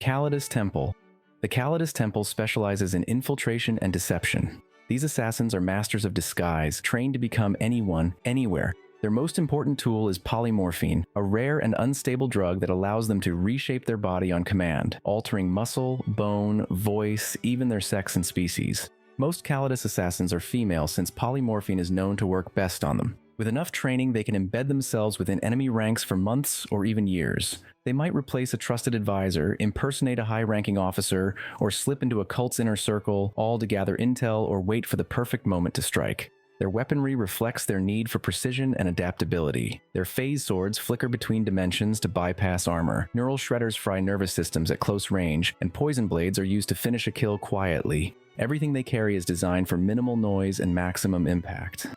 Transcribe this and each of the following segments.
Callidus Temple. The Callidus Temple specializes in infiltration and deception. These assassins are masters of disguise, trained to become anyone, anywhere. Their most important tool is polymorphine, a rare and unstable drug that allows them to reshape their body on command, altering muscle, bone, voice, even their sex and species. Most Callidus assassins are female since polymorphine is known to work best on them. With enough training, they can embed themselves within enemy ranks for months or even years. They might replace a trusted advisor, impersonate a high-ranking officer, or slip into a cult's inner circle, all to gather intel or wait for the perfect moment to strike. Their weaponry reflects their need for precision and adaptability. Their phase swords flicker between dimensions to bypass armor. Neural shredders fry nervous systems at close range, and poison blades are used to finish a kill quietly. Everything they carry is designed for minimal noise and maximum impact.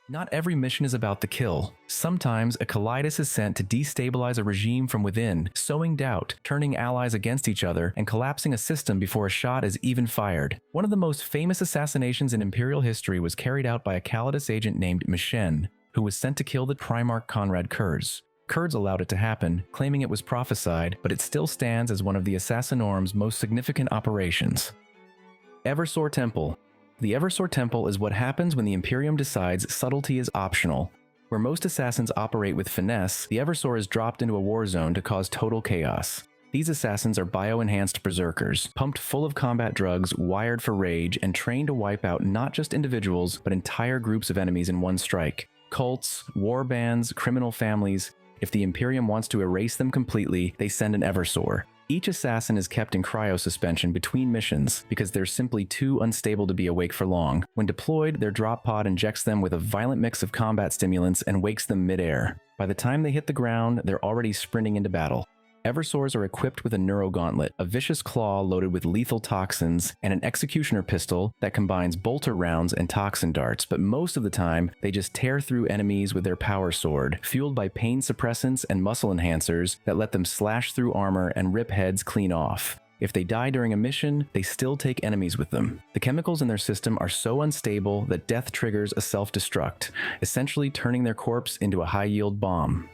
Not every mission is about the kill. Sometimes a Callidus is sent to destabilize a regime from within, sowing doubt, turning allies against each other, and collapsing a system before a shot is even fired. One of the most famous assassinations in Imperial history was carried out by a Callidus agent named Mishen, who was sent to kill the Primarch Conrad Kurz. Kurz allowed it to happen, claiming it was prophesied, but it still stands as one of the Assassinorum's most significant operations. Eversor Temple. The Eversor Temple is what happens when the Imperium decides subtlety is optional. Where most assassins operate with finesse, the Eversor is dropped into a war zone to cause total chaos. These assassins are bio-enhanced berserkers, pumped full of combat drugs, wired for rage, and trained to wipe out not just individuals, but entire groups of enemies in one strike. Cults, war bands, criminal families. If the Imperium wants to erase them completely, they send an Eversor. Each assassin is kept in cryo-suspension between missions because they're simply too unstable to be awake for long. When deployed, their drop pod injects them with a violent mix of combat stimulants and wakes them mid-air. By the time they hit the ground, they're already sprinting into battle. Eversors are equipped with a neurogauntlet, a vicious claw loaded with lethal toxins, and an executioner pistol that combines bolter rounds and toxin darts, but most of the time, they just tear through enemies with their power sword, fueled by pain suppressants and muscle enhancers that let them slash through armor and rip heads clean off. If they die during a mission, they still take enemies with them. The chemicals in their system are so unstable that death triggers a self-destruct, essentially turning their corpse into a high-yield bomb.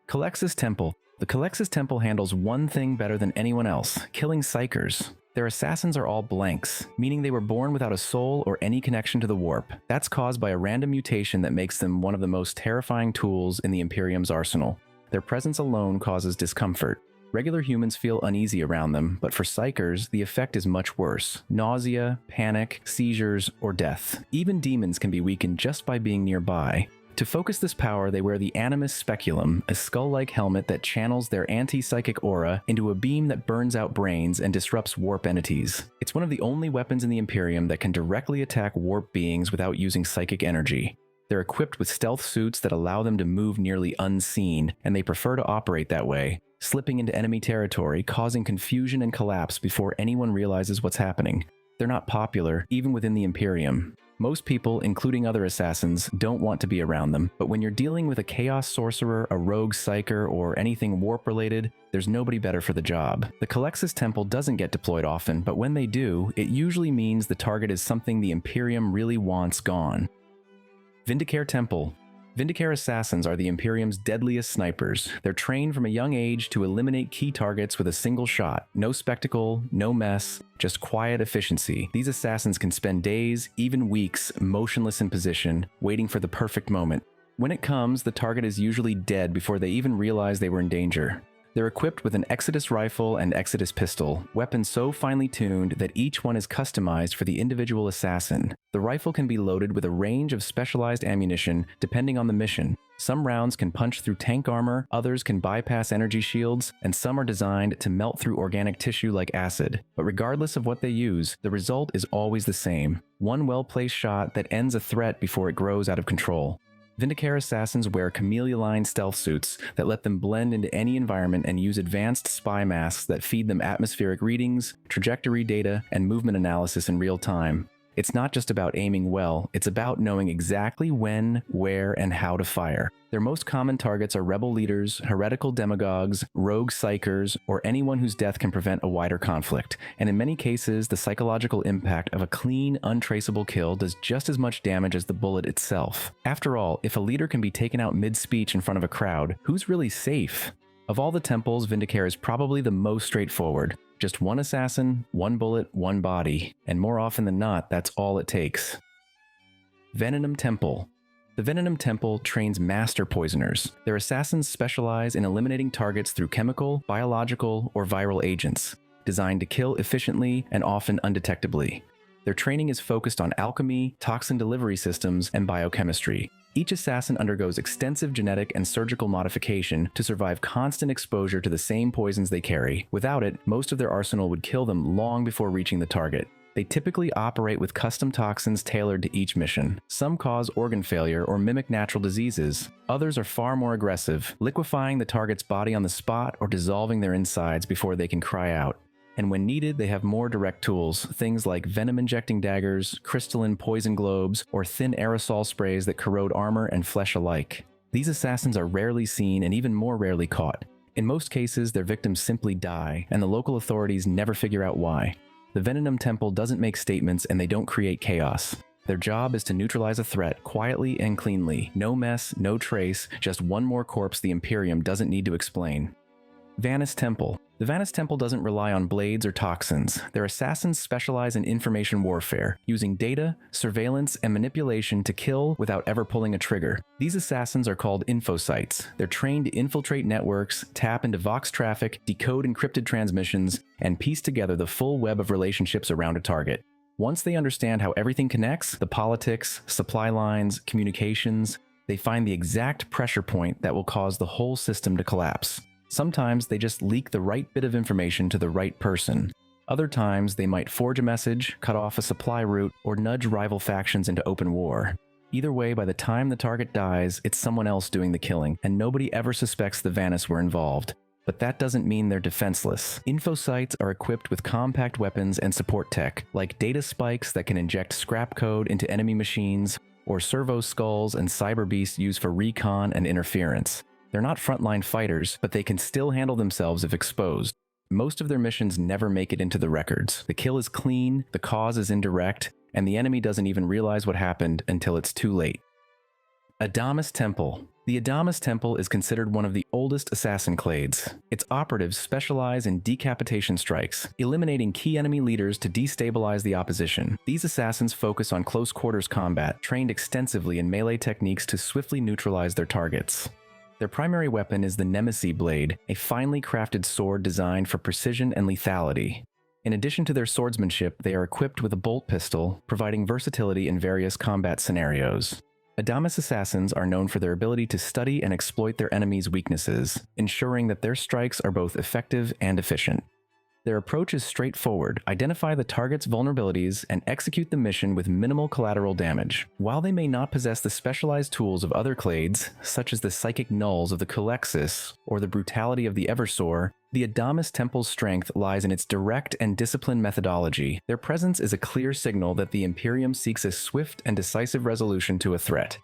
Culexus Temple. The Culexus Temple handles one thing better than anyone else: killing psychers. Their assassins are all blanks, meaning they were born without a soul or any connection to the warp. That's caused by a random mutation that makes them one of the most terrifying tools in the Imperium's arsenal. Their presence alone causes discomfort. Regular humans feel uneasy around them, but for psychers, the effect is much worse: nausea, panic, seizures, or death. Even demons can be weakened just by being nearby. To focus this power, they wear the Adamus Speculum, a skull-like helmet that channels their anti-psychic aura into a beam that burns out brains and disrupts warp entities. It's one of the only weapons in the Imperium that can directly attack warp beings without using psychic energy. They're equipped with stealth suits that allow them to move nearly unseen, and they prefer to operate that way, slipping into enemy territory, causing confusion and collapse before anyone realizes what's happening. They're not popular, even within the Imperium. Most people, including other assassins, don't want to be around them, but when you're dealing with a chaos sorcerer, a rogue psyker, or anything warp-related, there's nobody better for the job. The Culexus Temple doesn't get deployed often, but when they do, it usually means the target is something the Imperium really wants gone. Vindicare Temple. Vindicare assassins are the Imperium's deadliest snipers. They're trained from a young age to eliminate key targets with a single shot. No spectacle, no mess, just quiet efficiency. These assassins can spend days, even weeks, motionless in position, waiting for the perfect moment. When it comes, the target is usually dead before they even realize they were in danger. They're equipped with an Exodus rifle and Exodus pistol, weapons so finely tuned that each one is customized for the individual assassin. The rifle can be loaded with a range of specialized ammunition depending on the mission. Some rounds can punch through tank armor, others can bypass energy shields, and some are designed to melt through organic tissue like acid. But regardless of what they use, the result is always the same: one well-placed shot that ends a threat before it grows out of control. Vindicare assassins wear chameleon-line stealth suits that let them blend into any environment and use advanced spy masks that feed them atmospheric readings, trajectory data, and movement analysis in real time. It's not just about aiming well, it's about knowing exactly when, where, and how to fire. Their most common targets are rebel leaders, heretical demagogues, rogue psychers, or anyone whose death can prevent a wider conflict. And in many cases, the psychological impact of a clean, untraceable kill does just as much damage as the bullet itself. After all, if a leader can be taken out mid-speech in front of a crowd, who's really safe? Of all the temples, Vindicare is probably the most straightforward. Just one assassin, one bullet, one body, and more often than not, that's all it takes. Venenum Temple. The Venenum Temple trains master poisoners. Their assassins specialize in eliminating targets through chemical, biological, or viral agents, designed to kill efficiently and often undetectably. Their training is focused on alchemy, toxin delivery systems, and biochemistry. Each assassin undergoes extensive genetic and surgical modification to survive constant exposure to the same poisons they carry. Without it, most of their arsenal would kill them long before reaching the target. They typically operate with custom toxins tailored to each mission. Some cause organ failure or mimic natural diseases. Others are far more aggressive, liquefying the target's body on the spot or dissolving their insides before they can cry out. And when needed, they have more direct tools, things like venom-injecting daggers, crystalline poison globes, or thin aerosol sprays that corrode armor and flesh alike. These assassins are rarely seen and even more rarely caught. In most cases, their victims simply die, and the local authorities never figure out why. The Venenum Temple doesn't make statements and they don't create chaos. Their job is to neutralize a threat quietly and cleanly. No mess, no trace, just one more corpse the Imperium doesn't need to explain. Vanus Temple. The Vanus Temple doesn't rely on blades or toxins. Their assassins specialize in information warfare, using data, surveillance, and manipulation to kill without ever pulling a trigger. These assassins are called infocytes. They're trained to infiltrate networks, tap into Vox traffic, decode encrypted transmissions, and piece together the full web of relationships around a target. Once they understand how everything connects, the politics, supply lines, communications, they find the exact pressure point that will cause the whole system to collapse. Sometimes they just leak the right bit of information to the right person. Other times they might forge a message, cut off a supply route, or nudge rival factions into open war. Either way, by the time the target dies, it's someone else doing the killing, and nobody ever suspects the Vanus were involved. But that doesn't mean they're defenseless. Infocytes are equipped with compact weapons and support tech, like data spikes that can inject scrap code into enemy machines, or servo skulls and cyber beasts used for recon and interference. They're not frontline fighters, but they can still handle themselves if exposed. Most of their missions never make it into the records. The kill is clean, the cause is indirect, and the enemy doesn't even realize what happened until it's too late. Adamus Temple. The Adamus Temple is considered one of the oldest assassin clades. Its operatives specialize in decapitation strikes, eliminating key enemy leaders to destabilize the opposition. These assassins focus on close quarters combat, trained extensively in melee techniques to swiftly neutralize their targets. Their primary weapon is the Nemesis blade, a finely crafted sword designed for precision and lethality. In addition to their swordsmanship, they are equipped with a bolt pistol, providing versatility in various combat scenarios. Adamus assassins are known for their ability to study and exploit their enemies' weaknesses, ensuring that their strikes are both effective and efficient. Their approach is straightforward: identify the target's vulnerabilities and execute the mission with minimal collateral damage. While they may not possess the specialized tools of other clades, such as the psychic nulls of the Culexus or the brutality of the Eversor, the Adamus Temple's strength lies in its direct and disciplined methodology. Their presence is a clear signal that the Imperium seeks a swift and decisive resolution to a threat.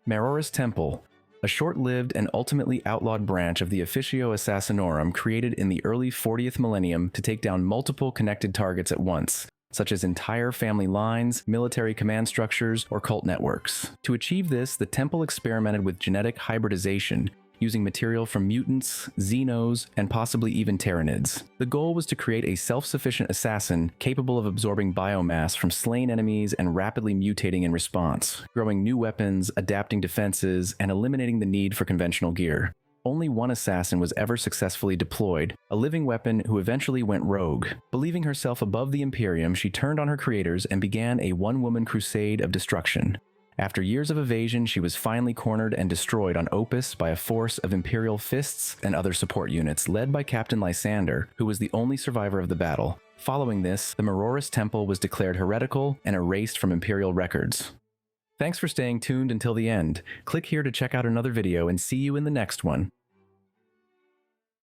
Maerorus Temple. A short-lived and ultimately outlawed branch of the Officio Assassinorum created in the early 40th millennium to take down multiple connected targets at once, such as entire family lines, military command structures, or cult networks. To achieve this, the temple experimented with genetic hybridization, using material from mutants, xenos, and possibly even Tyranids. The goal was to create a self-sufficient assassin capable of absorbing biomass from slain enemies and rapidly mutating in response, growing new weapons, adapting defenses, and eliminating the need for conventional gear. Only one assassin was ever successfully deployed, a living weapon who eventually went rogue. Believing herself above the Imperium, she turned on her creators and began a one-woman crusade of destruction. After years of evasion, she was finally cornered and destroyed on Opus by a force of Imperial fists and other support units led by Captain Lysander, who was the only survivor of the battle. Following this, the Maerorus Temple was declared heretical and erased from Imperial records. Thanks for staying tuned until the end. Click here to check out another video and see you in the next one.